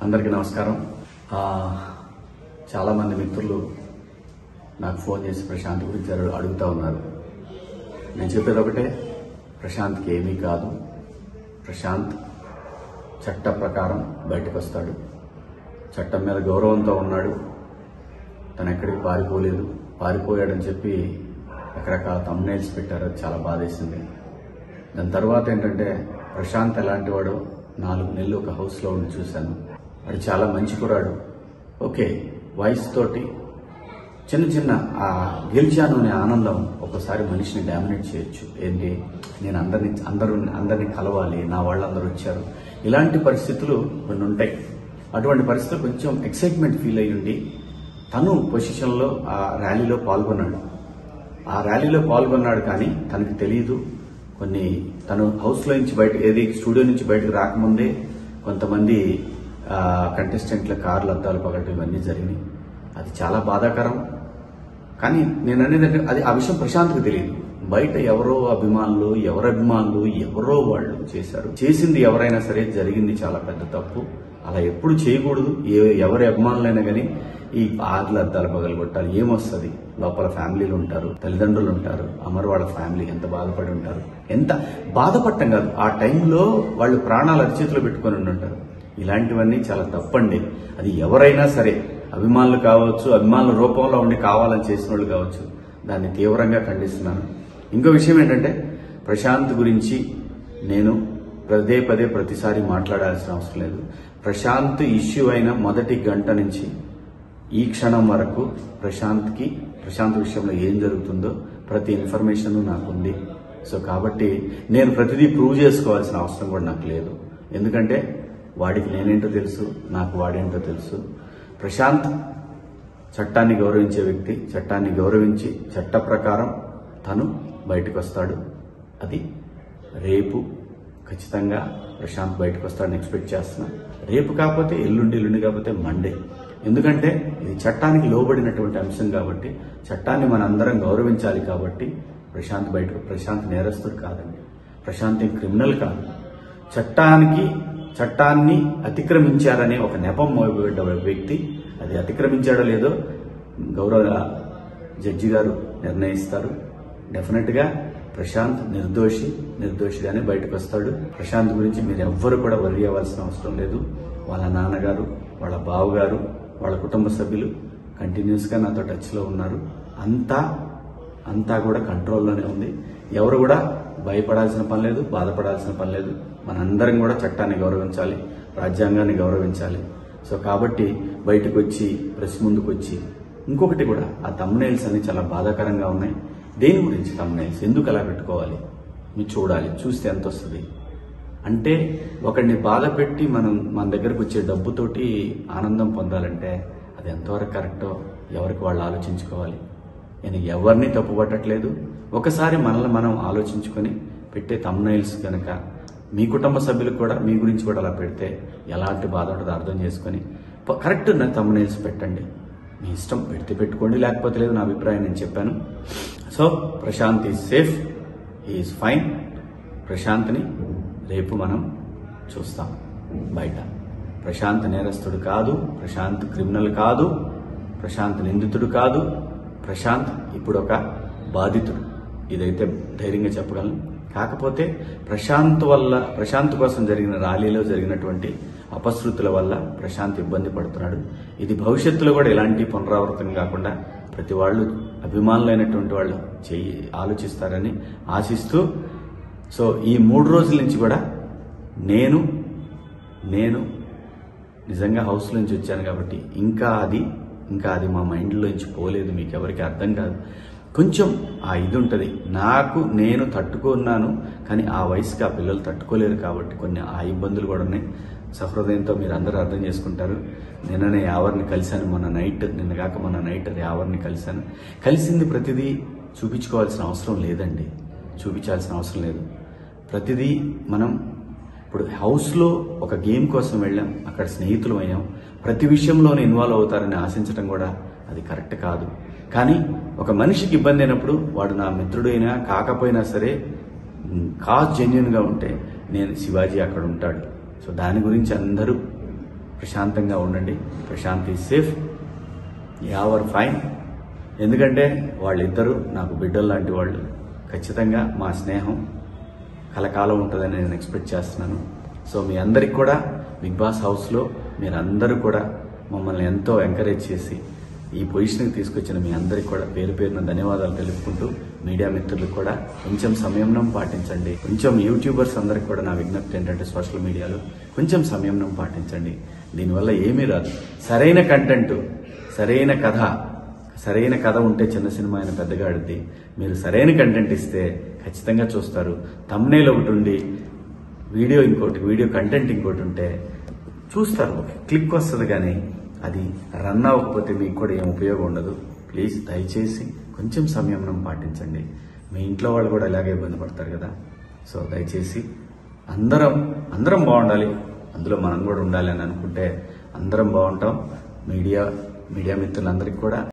అందరికీ నమస్కారం. చాలా మంది మిత్రులు నాకు ఫోన్ చేసి ప్రశాంత్ గురించి అడుగుతా ఉన్నారు. నేను చెప్పేది ఒకటే, ప్రశాంత్కి ఏమీ కాదు. ప్రశాంత్ చట్ట ప్రకారం బయటకు వస్తాడు. చట్టం మీద గౌరవంతో ఉన్నాడు. తను ఎక్కడికి పారిపోలేదు. పారిపోయాడని చెప్పి రకరకాల థంబ్నెయిల్స్ పెట్టారు. అది చాలా బాధేసింది. దాని తర్వాత ఏంటంటే, ప్రశాంత్ ఎలాంటి వాడు 4 నెలలు ఒక హౌస్లో ఉండి చూశాను. వాడు చాలా మంచి కురాడు. ఓకే, వాయిస్ తోటి చిన్న గెలిచాను అనే ఆనందం ఒక్కసారి మనిషిని డామినేట్ చేయొచ్చు. ఏంటి, నేను అందరినీ కలవాలి, నా వాళ్ళందరూ వచ్చారు, ఇలాంటి పరిస్థితులు కొన్ని ఉంటాయి. అటువంటి పరిస్థితులు కొంచెం ఎక్సైట్మెంట్ ఫీల్ అయ్యి ఉండి తను పొజిషన్లో ఆ ర్యాలీలో పాల్గొన్నాడు. కానీ తనకు తెలియదు, తను హౌస్లో నుంచి స్టూడియో నుంచి బయటకు రాకముందే కొంతమంది కంటెస్టెంట్ల కార్లు అద్దాలు పగలటం ఇవన్నీ జరిగినాయి. అది చాలా బాధాకరం. కానీ నేను అనేది అది ఆ విషయం ప్రశాంత్కి తెలియదు. బయట ఎవరో అభిమానులు ఎవరో వాళ్ళు చేశారు. చేసింది ఎవరైనా సరే జరిగింది చాలా పెద్ద తప్పు. అలా ఎప్పుడు చేయకూడదు. ఎవరి అభిమానులైనా కానీ ఈ కార్ల అద్దాలు పగలగొట్టాలి. ఏమొస్తుంది? లోపల ఫ్యామిలీలు ఉంటారు, తల్లిదండ్రులు ఉంటారు, అమర్ వాళ్ళ ఫ్యామిలీ ఎంత బాధపడి ఉంటారు. ఎంత బాధపడటం కాదు, ఆ టైంలో వాళ్ళు ప్రాణాలు అరిచేతిలో పెట్టుకొని ఉంటారు. ఇలాంటివన్నీ చాలా తప్పండి. అది ఎవరైనా సరే, అభిమానులు కావచ్చు, అభిమానుల రూపంలో ఉండి కావాలని చేసిన వాళ్ళు కావచ్చు, దాన్ని తీవ్రంగా ఖండిస్తున్నాను. ఇంకో విషయం ఏంటంటే, ప్రశాంత్ గురించి నేను పదే ప్రతిసారి మాట్లాడాల్సిన అవసరం లేదు. ప్రశాంత్ ఇష్యూ అయిన మొదటి గంట నుంచి ఈ క్షణం వరకు ప్రశాంత్ విషయంలో ఏం జరుగుతుందో ప్రతి ఇన్ఫర్మేషన్ నాకుంది. సో కాబట్టి నేను ప్రతిదీ ప్రూవ్ చేసుకోవాల్సిన అవసరం కూడా నాకు లేదు. ఎందుకంటే వాడికి నేనేంటో తెలుసు, నాకు వాడేంటో తెలుసు. ప్రశాంత్ చట్టాన్ని గౌరవించే వ్యక్తి. చట్టాన్ని గౌరవించి చట్ట ప్రకారం తను బయటకు వస్తాడు. అది రేపు ఖచ్చితంగా ప్రశాంత్ బయటకు వస్తాడని ఎక్స్పెక్ట్ చేస్తున్నా. రేపు కాకపోతే ఎల్లుండి కాకపోతే మండే. ఎందుకంటే ఇది చట్టానికి లోబడినటువంటి అంశం కాబట్టి, చట్టాన్ని మనందరం గౌరవించాలి కాబట్టి ప్రశాంత్ నేరస్తుడు కాదండి. ప్రశాంత్ ఏం క్రిమినల్ కాదు. చట్టాన్ని అతిక్రమించారనే ఒక నెపం మోయబడ్డ వ్యక్తి. అది అతిక్రమించాడో లేదో గౌరవ జడ్జి గారు నిర్ణయిస్తారు. డెఫినెట్ గా ప్రశాంత్ నిర్దోషిగానే బయటకు వస్తాడు. ప్రశాంత్ గురించి మీరు ఎవ్వరు కూడా వర్రీ అవ్వాల్సిన అవసరం లేదు. వాళ్ళ నాన్నగారు, వాళ్ళ బావగారు, వాళ్ళ కుటుంబ సభ్యులు కంటిన్యూస్ గా నాతో టచ్ లో ఉన్నారు. అంతా కూడా కంట్రోల్లోనే ఉంది. ఎవరు కూడా భయపడాల్సిన పని లేదు, బాధపడాల్సిన పని లేదు. మనందరం కూడా చట్టాన్ని గౌరవించాలి, రాజ్యాంగాన్ని గౌరవించాలి. సో కాబట్టి బయటకు వచ్చి ప్రెస్ ముందుకు వచ్చి ఇంకొకటి కూడా, ఆ థంబ్నెయిల్స్ అన్ని చాలా బాధాకరంగా ఉన్నాయి. దేని గురించి థంబ్నెయిల్స్? ఎందుకు అలా పెట్టుకోవాలి? మీరు చూడాలి, చూస్తే ఎంత వస్తుంది అంటే, ఒకడిని బాధ పెట్టి మన దగ్గరకు వచ్చే డబ్బుతోటి ఆనందం పొందాలంటే అది ఎంతవరకు కరెక్టో ఎవరికి వాళ్ళు ఆలోచించుకోవాలి. నేను ఎవరిని తప్పు పట్టట్లేదు. ఒకసారి మనల్ని మనం ఆలోచించుకొని పెట్టే థంబ్నెయిల్స్ కనుక మీ కుటుంబ సభ్యులకు కూడా మీ గురించి కూడా అలా పెడితే ఎలాంటి బాధ ఉంటుందో అర్థం చేసుకొని కరెక్ట్ థంబ్నెయిల్స్ పెట్టండి. మీ ఇష్టం, పెడితే పెట్టుకోండి, లేకపోతే లేదు. నా అభిప్రాయం నేను చెప్పాను. So Prashant is safe, he's fine. ప్రశాంత్ని రేపు మనం చూస్తాం బయట. ప్రశాంత్ నేరస్తుడు కాదు, ప్రశాంత్ క్రిమినల్ కాదు, ప్రశాంత్ నిందితుడు కాదు. ప్రశాంత్ ఇప్పుడు ఒక బాధితుడు. ఇదైతే ధైర్యంగా చెప్పగలను. కాకపోతే ప్రశాంత్ కోసం జరిగిన ర్యాలీలో జరిగినటువంటి అపశృతుల వల్ల ప్రశాంత్ ఇబ్బంది పడుతున్నాడు. ఇది భవిష్యత్తులో కూడా ఎలాంటి పునరావృతం కాకుండా ప్రతి వాళ్ళు, అభిమానులైనటువంటి వాళ్ళు ఆలోచిస్తారని ఆశిస్తూ, సో ఈ 3 రోజుల నుంచి కూడా నేను నిజంగా హౌస్ నుంచి వచ్చాను కాబట్టి ఇంకా అది మా మైండ్లో నుంచి పోలేదు. మీకు ఎవరికి అర్థం కాదు. కొంచెం ఆ ఇది ఉంటుంది. నేను తట్టుకున్నాను, కానీ ఆ వయసుకి ఆ పిల్లలు తట్టుకోలేరు కాబట్టి కొన్ని ఆ ఇబ్బందులు కూడా ఉన్నాయి. సహృదయంతో మీరు అందరూ అర్థం చేసుకుంటారు. నిన్ననే యావర్ని కలిశాను. మొన్న నైట్ యావర్ని కలిశాను. కలిసింది ప్రతిదీ చూపించుకోవాల్సిన అవసరం లేదండి. చూపించాల్సిన అవసరం లేదు. ప్రతిదీ మనం ఇప్పుడు హౌస్లో ఒక గేమ్ కోసం వెళ్ళాం, అక్కడ స్నేహితులు అయ్యాం. ప్రతి విషయంలోనే ఇన్వాల్వ్ అవుతారని ఆశించడం కూడా అది కరెక్ట్ కాదు. కానీ ఒక మనిషికి ఇబ్బంది అయినప్పుడు వాడు నా మిత్రుడైనా కాకపోయినా సరే కాజ్ జెన్యున్గా ఉంటే నేను శివాజీ అక్కడ ఉంటాడు. సో దాని గురించి అందరూ ప్రశాంతంగా ఉండండి. Prashant is safe, Yavar fine. ఎందుకంటే వాళ్ళిద్దరూ నాకు బిడ్డలు లాంటి వాళ్ళు. ఖచ్చితంగా మా స్నేహం కలకాలం ఉంటుందని నేను ఎక్స్పెక్ట్ చేస్తున్నాను. సో మీ అందరికి కూడా బిగ్ బాస్ హౌస్లో మీరందరూ కూడా మమ్మల్ని ఎంతో ఎంకరేజ్ చేసి ఈ పొజిషన్కి తీసుకొచ్చిన మీ అందరికి కూడా పేరు పేరున ధన్యవాదాలు తెలుపుకుంటూ, మీడియా మిత్రులకు కూడా కొంచెం సంయమనం పాటించండి. కొంచెం యూట్యూబర్స్ అందరికి కూడా నా విజ్ఞప్తి ఏంటంటే సోషల్ మీడియాలో కొంచెం సంయమనం పాటించండి. దీనివల్ల ఏమీ రాదు. సరైన కంటెంట్, సరైన కథ ఉంటే చిన్న సినిమా అయిన పెద్దగా ఆడుద్ది. మీరు సరైన కంటెంట్ ఇస్తే ఖచ్చితంగా చూస్తారు. థంబ్నెయిల్ ఒకటి ఉండి వీడియో కంటెంట్ ఇంకోటి ఉంటే చూస్తారు, క్లిక్ వస్తుంది. కానీ అది రన్ అవ్వకపోతే మీకు కూడా ఏం ఉపయోగం ఉండదు. ప్లీజ్ దయచేసి కొంచెం సంయమనం పాటించండి. మీ ఇంట్లో వాళ్ళు కూడా ఇలాగే ఇబ్బంది పడతారు కదా. సో దయచేసి అందరం బాగుండాలి, అందులో మనం కూడా ఉండాలి అని అనుకుంటే అందరం బాగుంటాం. మీడియా మిత్రులందరికీ కూడా